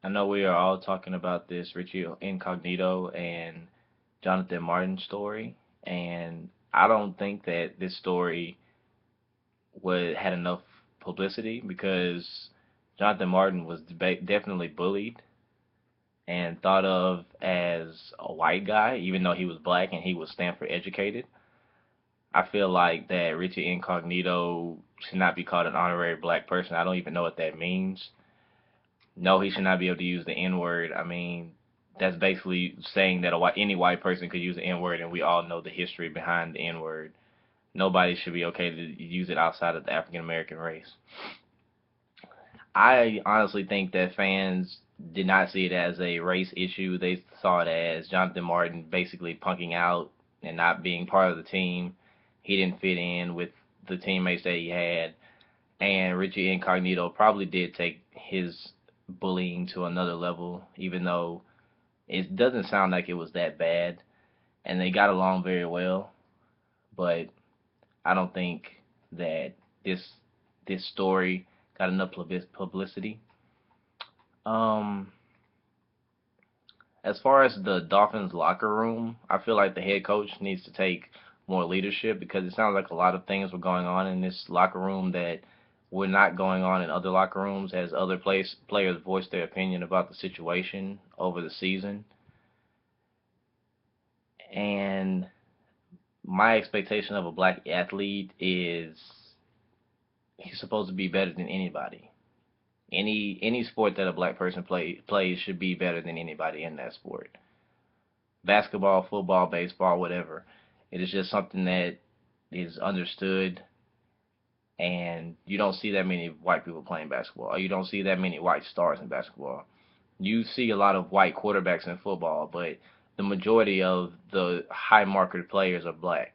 I know we are all talking about this Richie Incognito and Jonathan Martin story, and I don't think that this story would had enough publicity because Jonathan Martin was definitely bullied and thought of as a white guy, even though he was black and he was Stanford educated. I feel like that Richie Incognito should not be called an honorary black person. I don't even know what that means. No, he should not be able to use the N word. I mean, that's basically saying that any white person could use the N word, and we all know the history behind the N word. Nobody should be okay to use it outside of the African American race. I honestly think that fans did not see it as a race issue. They saw it as Jonathan Martin basically punking out and not being part of the team. He didn't fit in with the teammates that he had, and Richie Incognito probably did take his bullying to another level, even though it doesn't sound like it was that bad, and they got along very well. But I don't think that this this story got enough publicity. Um, as far as the Dolphins locker room, I feel like the head coach needs to take more leadership because it sounds like a lot of things were going on in this locker room that were not going on in other locker rooms as other players voiced their opinion about the situation over the season. And my expectation of a black athlete is he's supposed to be better than anybody. Any sport that a black person plays should be better than anybody in that sport. Basketball, football, baseball, whatever. It is just something that is understood, and you don't see that many white people playing basketball. Or you don't see that many white stars in basketball. You see a lot of white quarterbacks in football, but the majority of the high market players are black.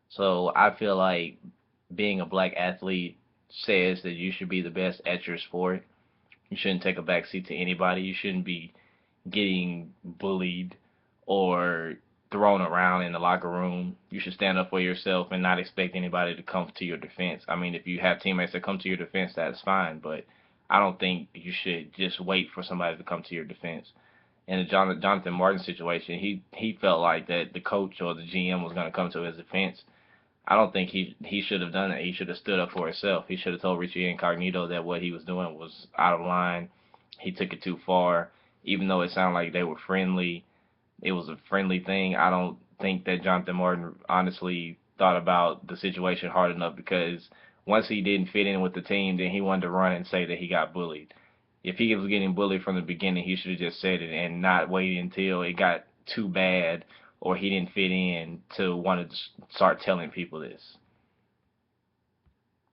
So I feel like being a black athlete says that you should be the best at your sport. You shouldn't take a backseat to anybody. You shouldn't be getting bullied or thrown around in the locker room. You should stand up for yourself and not expect anybody to come to your defense. I mean, if you have teammates that come to your defense, that's fine, but I don't think you should just wait for somebody to come to your defense. In the Jonathan Martin situation, he felt like that the coach or the GM was going to come to his defense. I don't think he should have done that. He should have stood up for himself. He should have told Richie Incognito that what he was doing was out of line. He took it too far. Even though it sounded like they were friendly, it was a friendly thing. I don't think that Jonathan Martin honestly thought about the situation hard enough because once he didn't fit in with the team, then he wanted to run and say that he got bullied. If he was getting bullied from the beginning, he should have just said it and not waited until it got too bad or he didn't fit in to want to start telling people this.